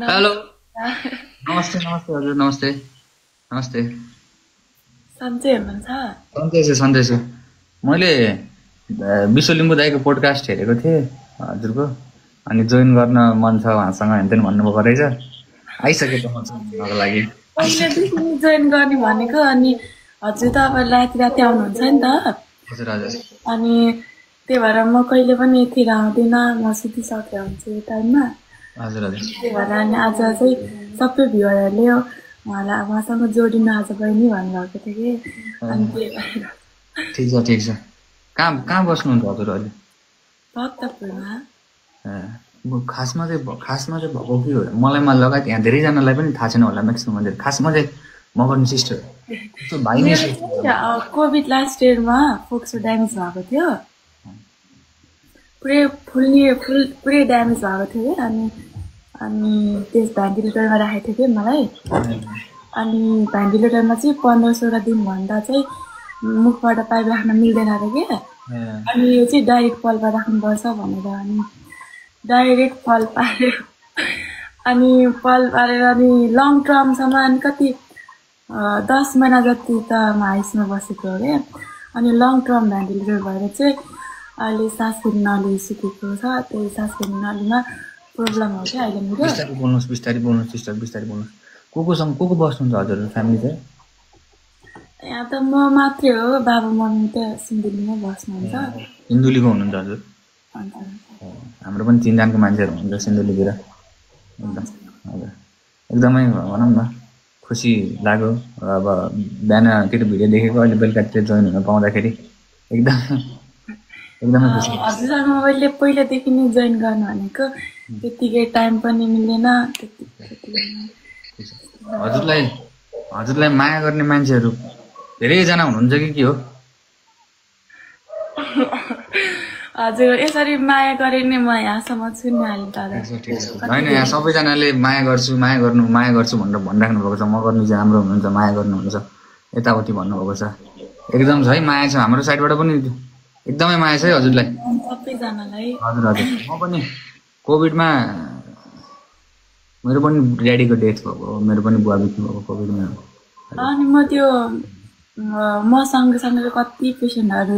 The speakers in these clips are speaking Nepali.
हेलो नमस्कार। नमस्ते नमस्ते हजुर नमस्ते नमस्ते सन्चै हुनुहुन्छ? सन्चै छु मैले विश्व लिम्बू दाईको पोडकास्ट हेरेको थिएँ हजुरको अनि जोइन गर्न मन छ उहाँसँग हेनतेन भन्नुभएको रहेछ आइसकेको म जोइन गर्नको लागि पहिलादेखि नि जोइन गर्ने भनेको अनि हजुर त अब राति राति आउनुहुन्छ नि त हजुर हजुर अनि त्यही भएर म कहिले पनि यतिर आउँदिनँ, म सुतिसकेको हुन्छु यो टाइममा। हजुर हजुर त्यही भएर अनि आज चाहिँ सबै भ्युवरहरूले उहाँसँग जोडिनु आज बहिनी भन्नुभएको थियो कि अनि त्यही भएर ठिक छ कहाँ कहाँ बस्नुहुन्छ हजुर अहिले भक्तपुरमा। खासमा चाहिँ भएको के हो मलाई लगायत यहाँ धेरैजनालाई पनि थाहा छैन होला म्याक्सिमम खासमा चाहिँ मगर्नी सिस्टर भाइ नै मेरो चाहिँ कोभिड लास्ट इयरमा फोक्सो ड्यामेज भएको थियो, पुरै ड्यामेज भएको थियो कि अनि त्यस भेन्टिलेटरमा राखेको थियो कि मलाई। अनि भेन्टिलेटरमा चाहिँ 15-16 दिनभन्दा चाहिँ मुखबाट पाइप राख्न मिल्दैन अरे कि अनि यो चाहिँ डाइरेक्ट पलमा राख्नुपर्छ भनेर अनि डाइरेक्ट पल पारेर अनि लङ टर्मसम्म अनि कति 10 महिना जति त म आइसमा बसेको हो क्या। अनि लङ टर्म भेन्टिलेटर भएर चाहिँ अहिले सास फेर्ने नली सुकेको छ, त्यही सास फेर्ने नलीमा प्रब्लम हो क्या अहिले मेरो। बिस्तारै बोल्नुहोस् सिस्टर बिस्तारै बोल्नुहोस् कोसँग को बस्नुहुन्छ हजुर फ्यामिली चाहिँ यहाँ त म मात्रै हो, बाबा मम्मी त सिन्धुलीमै बस्नुहुन्छ। सिन्धुलीको हुनुहुन्छ हजुर हाम्रो पनि 3 जनाको मान्छेहरू हुनुहुन्छ सिन्धुलीतिर एकदम हजुर एकदमै भनौँ न खुसी लाग्यो अब बिहानतिर भिडियो देखेको अहिले बेलुकातिर जोइन हुन पाउँदाखेरि एकदमै खुसी। हजुरसँग मैले पहिलादेखि नै जोइन गर्नु भनेको त्यतिकै टाइम पनि मिलेन। हजुरलाई माया गर्ने मान्छेहरू धेरैजना हुनुहुन्छ कि हो हजुर यसरी माया गरे नि म यहाँसम्म छु नि अहिले दादा। होइन यहाँ सबैजनाले माया गर्छु भनेर भनिराख्नु भएको छ मगर्नी चाहिँ राम्रो हुनुहुन्छ माया गर्नुहुन्छ यताउति भन्नुभएको छ एकदम छ है माया छ हाम्रो साइडबाट पनि एकदमै माया छ है हजुरलाई सबैजनालाई। हजुर म पनि कोभिडमा मेरो पनि ड्याडीको डेथ भएको मेरो पनि बुवा बित्नु भएको कोभिडमा अनि म त्यो म सँगसँगै कति पेसेन्टहरू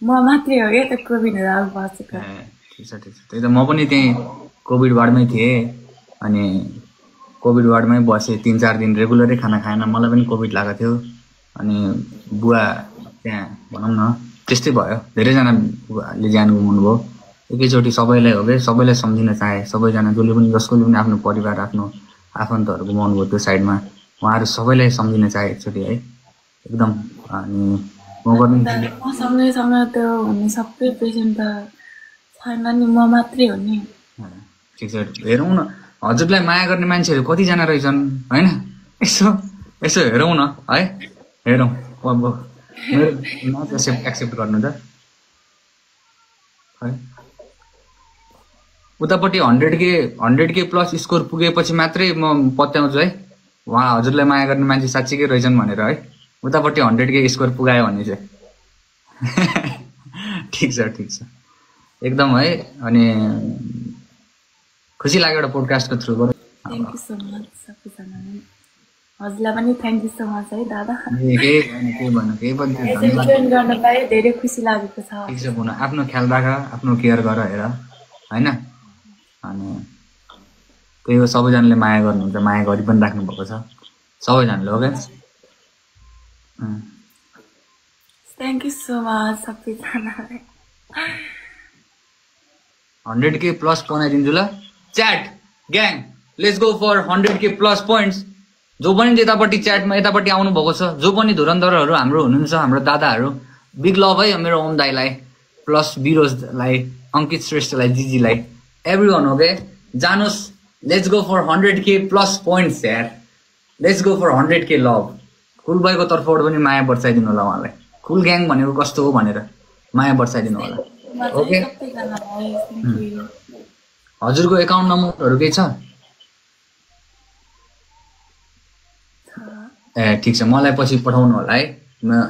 म मात्रै हो क्या त्यो कोभिडहरू बसेको। ठिक छ त्यही त म पनि त्यहीँ कोभिड वार्डमै थिएँ अनि कोभिड वार्डमै बसेँ 3-4 दिन रेगुलरै खाना खाएन मलाई पनि कोभिड लागेको थियो अनि बुवा त्यहाँ भनौँ न त्यस्तै भयो धेरैजनाले ज्यान गुमाउनु भयो एकैचोटि सबैलाई हो क्या सबैलाई सम्झिन चाहे सबैजना जसले पनि आफ्नो परिवार आफ्नो आफन्तहरू गुमाउनु भयो त्यो साइडमा उहाँहरू सबैलाई सम्झिन चाहे एकचोटि है एकदम अनि मसँगै त्यो हुने सबै पेसेन्ट त छैन नि म मात्रै हो नि। ठिक छ हेरौँ न हजुरलाई माया गर्ने मान्छेहरू कतिजना रहेछन् होइन यसो हेरौँ न है हेरौँ अब मेरो एक्सेप्ट गर्नु त है उतापट्टि 100K प्लस स्कोर पुगेपछि मात्रै म पत्याउँछु है उहाँ हजुरलाई माया गर्ने मान्छे साँच्चीकै रहेछन् भनेर है उतापट्टि 100K स्कोर पुगायो भने चाहिँ ठिक छ एकदम है अनि खुसी लाग्यो एउटा पोडकास्टको थ्रुबाट। थ्याङ्क यू सो मच सबैजनालाई, हजुरलाई पनि थ्याङ्क यू सो मच है दादा। केही पनि जोइन गर्न पाएँ धेरै खुसी लागेको छ। ठिक छ बुन आफ्नो ख्याल राख आफ्नो केयर गर हेर होइन अनि त्यही हो सबैजनाले माया गर्नुहुन्छ माया गरी पनि राख्नु भएको छ सबैजनाले हो क्या। थ्याङ्क यू सो मच सबैजनालाई। 100K प्लस बनाइदिन्छु ल chat gang let's go for 100K plus points जो पनि यतापट्टि च्याटमा यतापट्टि आउनु भएको छ जो पनि धुरन्धरहरू हाम्रो हुनुहुन्छ हाम्रो दादाहरू बिग लभ है मेरो ओम दाईलाई प्लस बिरोजलाई अङ्कित श्रेष्ठलाई जिजीलाई एभ्री वान हो क्या जानुहोस् let's go for 100K plus points यार let's go for 100K love कुल भाइको तर्फबाट पनि माया बर्साइदिनु होला उहाँलाई कुल ग्याङ भनेको कस्तो हो भनेर माया बर्साइदिनु होला ओके। हजुरको एकाउन्ट नम्बरहरू केही छ ए ठिक छ मलाई पछि पठाउनु होला है म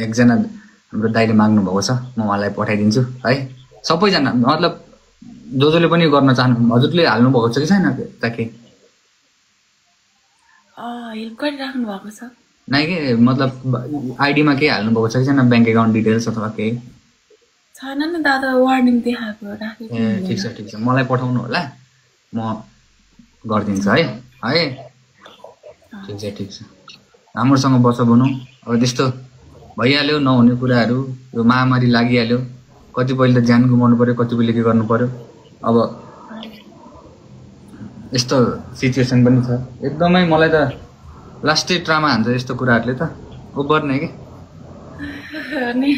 एकजना हाम्रो दाइले माग्नु भएको छ म उहाँलाई पठाइदिन्छु है सबैजना मतलब जसले पनि गर्न चाहनु हजुरले हाल्नु भएको छ कि छैन ताकि हेल्प गरिराख्नु भएको छ नै के मतलब आइडीमा के हाल्नु भएको छ कि छैन ब्याङ्क एकाउन्ट डिटेल्स अथवा केही छैन नि दादा वार्निङ देखाएको राखेको ए ठिक छ मलाई पठाउनु होला म गरिदिन्छु है है ठिक छ राम्रोसँग बस भनौँ अब त्यस्तो भइहाल्यो नहुने कुराहरू यो महामारी लागिहाल्यो कतिपयले त ज्यान गुमाउनु पर्यो कतिपयले के गर्नु पर्यो अब यस्तो सिचुएसन पनि छ एकदमै मलाई त लास्टै ट्रामा हान्छ यस्तो कुराहरूले त उभर्ने कि अनि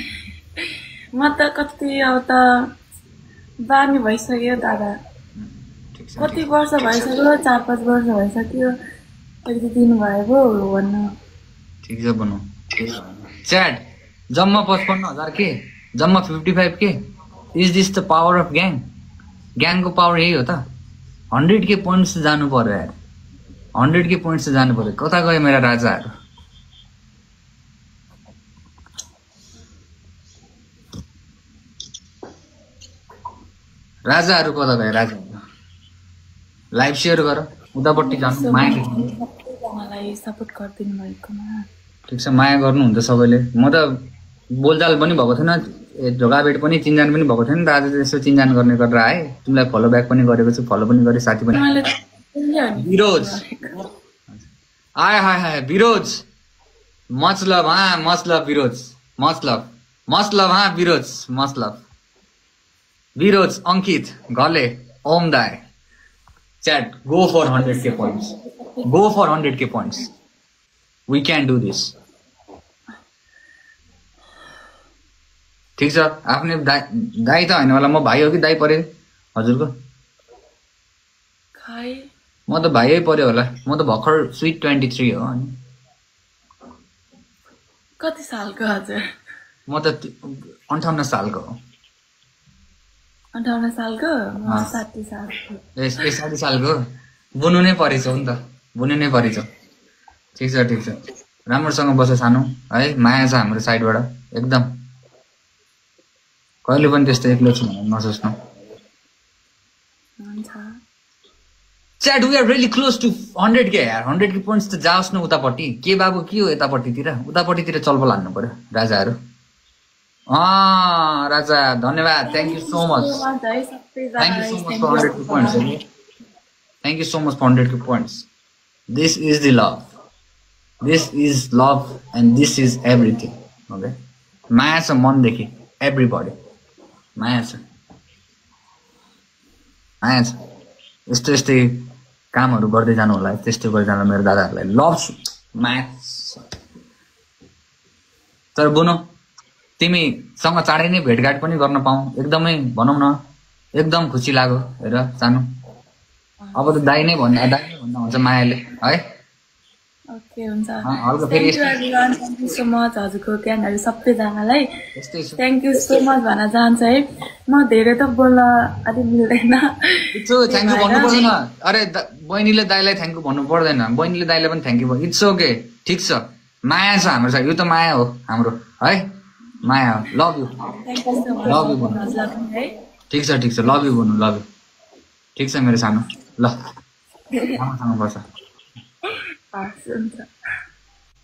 म त कति अब त बानी भइसक्यो दादा ठिक छ कति वर्ष भइसक्यो 4-5 वर्ष भइसक्यो अहिले दिनुभएको भन्नु ठिक छ भनौँ च्याट जम्मा 55,000 के जम्मा 55 K is this the power of ग्याङको पावर यही हो त 100 के पोइन्ट्स जानु पर्यो यार 100 के पोइन्ट्स जानु पर्यो कता गयो मेरा राजाहरू कता गए राजाहरू लाइभ सेयर गर उतापट्टि जानु माया सबैजनालाई सपोर्ट गरिदिनु भएकोमा ठिक छ माया गर्नुहुन्छ सबैले म त बोलचाल पनि भएको थिएन ढोकाभेट पनि चिन्जान पनि भएको थिएन त आज यसो चिन्जान गर्ने गरेर आए तिमीलाई फलो ब्याक पनि गरेको छु फलो पनि गरे साथी पनि विरोज आए हाय विरोज मच लभ विरोज मच लभ विरोज अंकित घले ओम दाय chat go for 100K points we can do this ठीक छ आफ्नै दाइ त हैन होला म भाइ हो कि दाइ परे हजुरको खै म त भाइयै पर्यो होला म त भर्खर स्वीट 23 हो अनि कति सालको हजुर म त 58 सालको हो 58 सालको म 60 सालको ए 60 सालको बुनु नै परेछ नि त बुनु नै परेछ ठीक छ राम्रोसँग बस सानो है माया छ हाम्रो साइडबाट एकदम कहिले पनि त्यस्तो एक्लो छु भनेर नसोच्नु हुन्छ chat we are really close to 100K यार 100K पोइन्ट्स त जाओस् न उतापट्टि के बाबु के हो उतापट्टितिर चलबल हान्नु पर्यो राजाहरू राजा धन्यवाद thank you so much thank you so much for 100K points this is the love and this is everything okay माया छ मनदेखि एभ्रीबडी माया छ यस्तै कामहरू गर्दै जानु होला त्यस्तो गर्दै जानु मेरो दादाहरूलाई लभ माया तर बुनो तिमीसँग चाँडै नै भेटघाट पनि गर्न पाऊँ एकदमै भनौँ न एकदम खुसी लाग्यो हेर सानो अब त दाइ नै भन्दा हुन्छ मायाले है ओके हुन्छ हल्का फेरि थ्याङ्क यू सो मच हजुरको ज्ञानहरू सबैजनालाई यस्तै छ थ्याङ्क यू सो मच भन्न चाहन्छु है म धेरै त बोल्न अलिक मिल्दैन थ्याङ्क यू भन्नु पर्दैन अरे बहिनीले दाइलाई थ्याङ्क यू भन्नु पर्दैन बहिनीले दाइलाई पनि थ्याङ्क यू भन्नु इट्स ओके ठिक छ माया छ हाम्रो साइड यो त माया हो हाम्रो है माया हो लभ यू लभ यू भन्नु ठिक छ लभ यू भन्नु लभ यू ठिक छ मेरो सानो ल राम्रोसँग बस्छ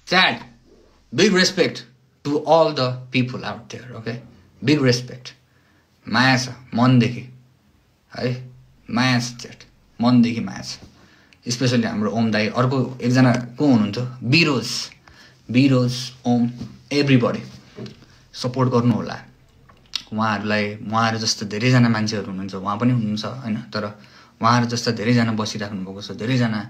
Chat, big respect to all the people out there, okay? Big respect. माया छ मनदेखि है माया छ च्याट मनदेखि माया छ स्पेसली हाम्रो ओम दाई अर्को एकजना को हुनुहुन्छ बिरोज ओम एभ्रीबडी सपोर्ट गर्नु होला उहाँहरू जस्तो धेरैजना मान्छेहरू हुनुहुन्छ उहाँ पनि हुनुहुन्छ होइन तर उहाँहरू जस्ता धेरैजना बसिराख्नु भएको छ धेरैजना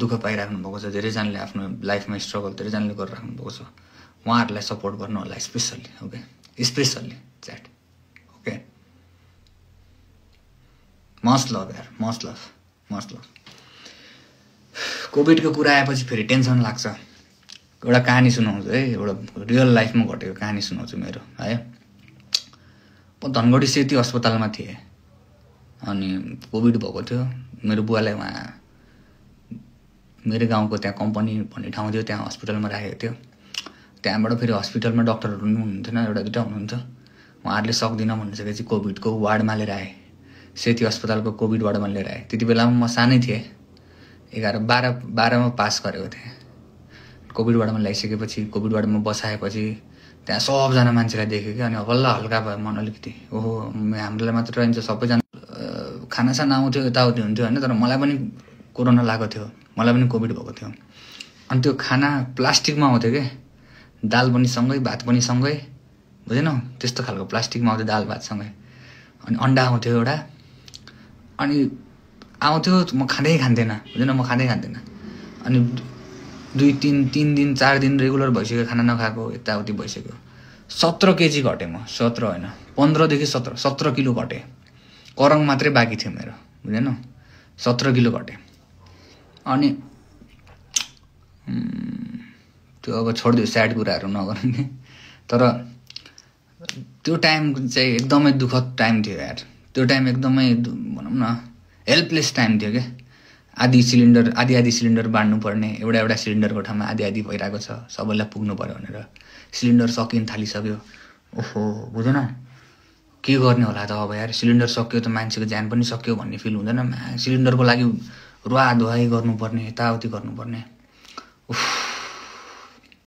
दुःख पाइराख्नु भएको छ धेरैजनाले आफ्नो लाइफमा स्ट्रगल धेरैजनाले गरिराख्नु भएको छ उहाँहरूलाई सपोर्ट गर्नु होला specially okay specially chat okay must love यार मस्ट लभ कोभिडको कुरा आएपछि फेरि टेन्सन लाग्छ एउटा कहानी सुनाउँछु है एउटा रियल लाइफमा घटेको कहानी सुनाउँछु मेरो है म धनगढी सेती अस्पतालमा थिएँ अनि कोभिड भएको थियो मेरो बुवालाई उहाँ मेरो गाउँको त्यहाँ कम्पनी भन्ने ठाउँ थियो त्यहाँ हस्पिटलमा राखेको थियो त्यहाँबाट फेरि हस्पिटलमा डक्टरहरू पनि हुनुहुन्थेन एउटा दुइटा हुनुहुन्छ उहाँहरूले सक्दिनँ भनिसकेपछि कोभिडको वार्डमा लिएर आएँ सेती अस्पतालको कोभिड वार्डमा लिएर आएँ त्यति बेलामा म सानै थिएँ 12मा पास गरेको थिएँ। कोभिडबाट म ल्याइसकेपछि कोभिडबाट म बसाएपछि त्यहाँ सबजना मान्छेलाई देखेँ कि अनि हल्ला हल्का भयो मन अलिकति। ओहो हामीलाई मात्र रहन्छ, सबैजना खानासाना आउँथ्यो यताउति हुन्थ्यो होइन। तर मलाई पनि कोरोना लागेको थियो, मलाई पनि कोभिड भएको थियो। अनि त्यो खाना प्लास्टिकमा आउँथ्यो कि, दाल पनि सँगै भात पनि सँगै, बुझेनौ त्यस्तो खालको प्लास्टिकमा आउँथ्यो दाल भात सँगै। अनि अन्डा आउँथ्यो एउटा, अनि आउँथ्यो म खाँदै खान्थेन, बुझेन म खाँदै खान्थेन। अनि 3 दिन 4 दिन रेगुलर भइसक्यो खाना नखाएको, यताउति भइसक्यो। 17 केजी घटेँ म, 17 होइन 15देखि 17 किलो घटेँ। करङ मात्रै बाँकी थियो मेरो, बुझेन 17 किलो घटेँ। अनि त्यो अब छोडिदियो, स्याड कुराहरू नगर्नु नि। तर त्यो टाइम चाहिँ एकदमै दुःखद टाइम थियो यार। त्यो टाइम एकदमै भनौँ न हेल्पलेस टाइम थियो क्या। आधी सिलिन्डर बाँड्नु पर्ने, एउटा सिलिन्डरको ठाउँमा आधी भइरहेको छ, सबैलाई पुग्नु पर्यो भनेर सिलिन्डर सकिन थालिसक्यो। ओहो बुझेन के गर्ने होला त अब यार, सिलिन्डर सक्यो त मान्छेको ज्यान पनि सक्यो भन्ने फिल हुँदैन। सिलिन्डरको लागि रुवाधुवाई गर्नुपर्ने, यताउति गर्नुपर्ने। उफ